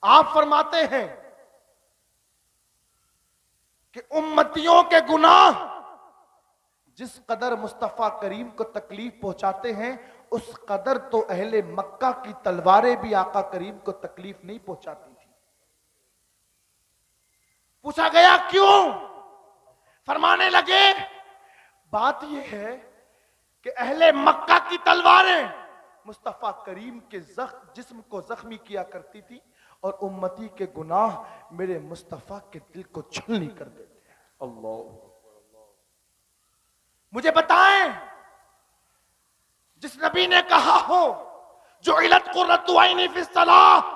आप फरमाते हैं कि उम्मतियों के गुनाह जिस कदर मुस्तफा करीम को तकलीफ पहुंचाते हैं उस कदर तो अहले मक्का की तलवारें भी आका करीम को तकलीफ नहीं पहुंचाती थी। पूछा गया क्यों? फरमाने लगे बात यह है कि अहले मक्का की तलवारें मुस्तफा करीम के जिस्म को जख्मी किया करती थी और उम्मती के गुनाह मेरे मुस्तफा के दिल को छलनी कर देते हैं। अल्लाह, मुझे बताएं, जिस नबी ने कहा हो जो इलत कुर्रतु ऐनी फिस सलाह,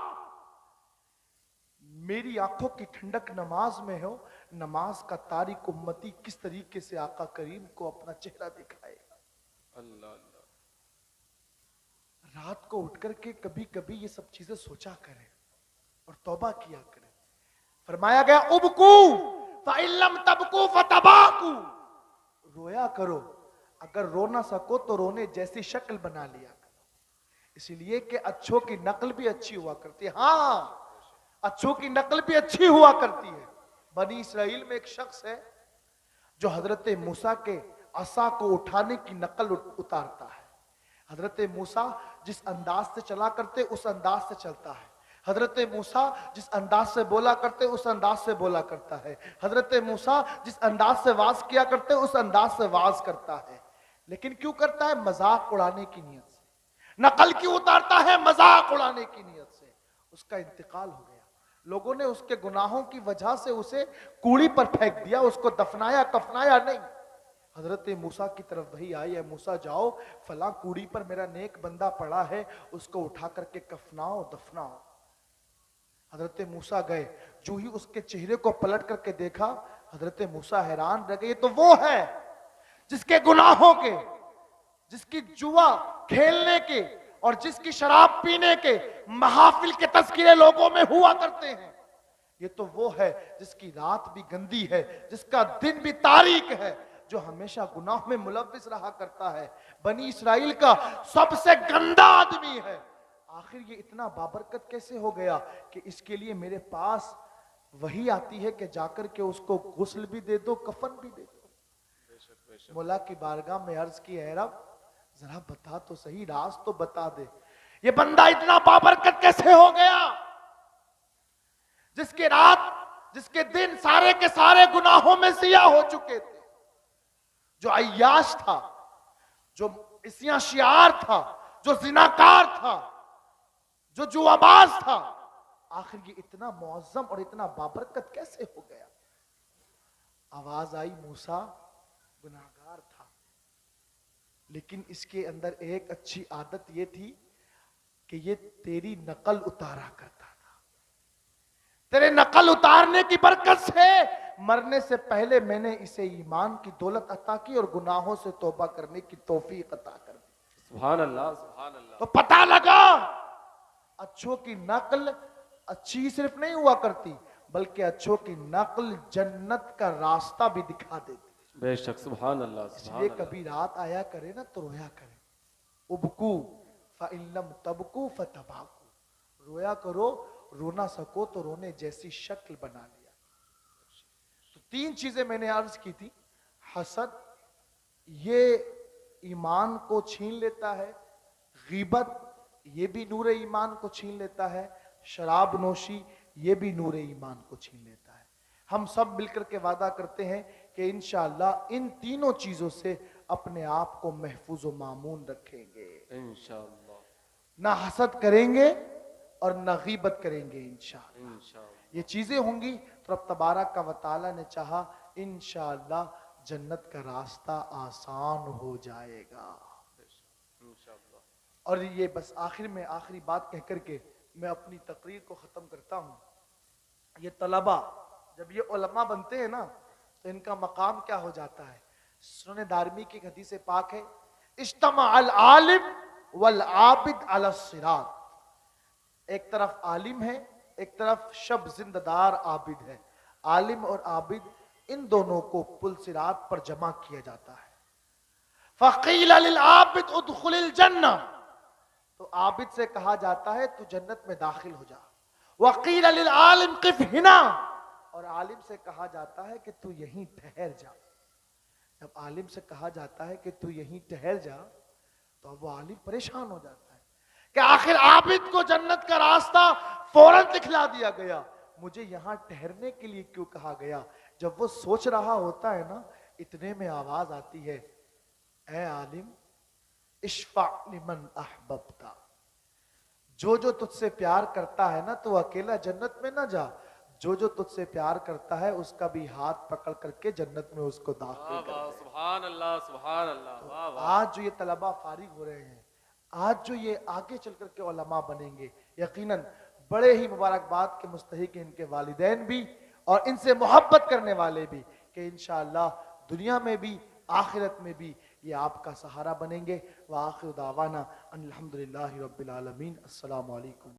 मेरी आंखों की ठंडक नमाज में हो, नमाज का तारिक उम्मती किस तरीके से आका करीम को अपना चेहरा दिखाएगा। अल्लाह, रात को उठ करके कभी कभी ये सब चीजें सोचा करें और तौबा किया करें। फरमाया गया उबकू फइल्लम तबकू फतबाकू, रोया करो, अगर रो ना सको तो रोने जैसी शक्ल बना लिया करो। इसलिए कि अच्छों की नकल भी अच्छी हुआ करती है। हाँ, अच्छों की नकल भी अच्छी हुआ करती है। बनी इसराइल में एक शख्स है जो हजरत मूसा के असा को उठाने की नकल उतारता है। हजरत मूसा जिस अंदाज से चला करते उस अंदाज से चलता है। हजरत मूसा जिस अंदाज से बोला करते उस अंदाज से बोला करता है। हजरत मूसा जिस अंदाज से वाज किया करते उस अंदाज से वाज करता है। लेकिन क्यों करता है? मजाक उड़ाने की नीयत से। नकल क्यों उतारता है? मजाक उड़ाने की नीयत से। उसका इंतकाल हो गया। लोगों ने उसके गुनाहों की वजह से उसे कूड़ी पर फेंक दिया, उसको दफनाया कफनाया नहीं। हजरत मूसा की तरफ वही आई है, मूसा जाओ फला कूड़ी पर मेरा नेक बंदा पड़ा है, उसको उठा करके कफनाओ दफनाओ। हजरत मूसा गए, जो ही उसके चेहरे को पलट करके देखा हजरत मूसा हैरान रह गए। तो वो है जिसके गुनाहों के, जिसकी जुआ खेलने के और जिसकी शराब पीने के महाफिल के तस्कीरे लोगों में हुआ करते हैं। ये तो वो है जिसकी रात भी गंदी है, जिसका दिन भी तारीक है, जो हमेशा गुनाह में मुलव्विस रहा करता है। बनी इसराइल का सबसे गंदा आदमी है। आखिर ये इतना बाबरकत कैसे हो गया कि इसके लिए मेरे पास वही आती है कि जाकर के उसको गुस्ल भी दे दो, कफन भी दे दो। मौला की बारगाह में अर्ज की, है रब जरा बता तो सही, राज तो बता दे, ये बंदा इतना बाबरकत कैसे हो गया जिसके रात जिसके दिन सारे के सारे गुनाहों में सिया हो चुके थे, जो अय्याश था, जो इसियां शियार था, जो जिनाकार था, जो जुआबाज था, आखिर ये इतना मुअज्जम और इतना बाबरकत कैसे हो गया? आवाज आई, मूसा गुनाहगार था, लेकिन इसके अंदर एक अच्छी आदत ये थी कि ये तेरी नकल उतारा करता था। तेरे नकल उतारने की बरकत से मरने से पहले मैंने इसे ईमान की दौलत अता की और गुनाहों से तौबा करने की तौफीक अता कर दी। सुभान अल्लाह, सुभान अल्लाह। तो पता लगा अच्छों की नकल अच्छी सिर्फ नहीं हुआ करती, बल्कि अच्छों की नकल जन्नत का रास्ता भी दिखा देती। बेशक, सुभान अल्लाह। इसलिए कभी रात आया करे ना तो रोया करे। उबकू फइल्लम तबकू फतबाकू, रोया करो, रोना सको तो रोने जैसी शक्ल बना लिया। तो तीन चीजें मैंने अर्ज की थी। हसद ये ईमान को छीन लेता है, गीबत ये भी नूर ईमान को छीन लेता है, शराब नोशी ये भी नूर ईमान को छीन लेता है। हम सब मिलकर के वादा करते हैं कि इंशाअल्लाह इन तीनों चीजों से अपने आप को महफूज व मामून रखेंगे इंशाअल्लाह। ना हसद करेंगे और ना गीबत करेंगे इंशाअल्लाह। इंशाअल्लाह ये चीजें होंगी तो रब तबारक व तआला ने चाहा इंशाअल्लाह जन्नत का रास्ता आसान हो जाएगा इंशाअल्लाह। और ये बस आखिर में आखिरी बात कह करके मैं अपनी तकरीर को खत्म करता हूँ। ये तलबा जब ये उलमा बनते हैं ना तो इनका मकाम क्या हो जाता है? सुनने दारमी की हदीस पाक है, इज्तमा अल आलिम वल आबिद अला सिरात। एक तरफ आलिम है, एक तरफ शब जिंददार आबिद है। आलिम और आबिद इन दोनों को पुल सिरात पर जमा किया जाता है। फ़क़ील लिल आबिद उदखुलिल जन्नह, तो आबिद से कहा जाता है तू जन्नत में दाखिल हो जा। वक़ील लिल आलिम क़िफ़ हिना, और आलिम से कहा जाता है कि तू यहीं ठहर जा। जब आलिम से कहा जाता है कि तू यहीं ठहर जा, तो अब वो आलिम परेशान हो जाता है कि आखिर आबिद को जन्नत का रास्ता फौरन दिखला दिया गया, मुझे यहां ठहरने के लिए क्यों कहा गया। जब वो सोच रहा होता है ना, इतने में आवाज आती है, ए आलिम इश्फा लिमन अहबब्ता, जो जो तुझसे प्यार करता है ना, तो अकेला जन्नत में ना जा, जो जो तुझसे प्यार करता है उसका भी हाथ पकड़ करके जन्नत में उसको दाखिल कर दे। सुभान अल्लाह, सुभान अल्लाह। वाह वाह। आज जो ये तलबा फारिग हो रहे हैं, आज जो ये आगे चल करके उलमा बनेंगे, यकीनन बड़े ही मुबारकबाद के मुस्तहिक हैं इनके वालिदैन भी और इनसे मोहब्बत करने वाले भी, कि इंशाअल्लाह दुनिया में भी आखिरत में भी ये आपका सहारा बनेंगे। व आखिर दावाना अनिल हम्दुलिल्लाहि रब्बिल आलमीन। अस्सलामु अलैकुम।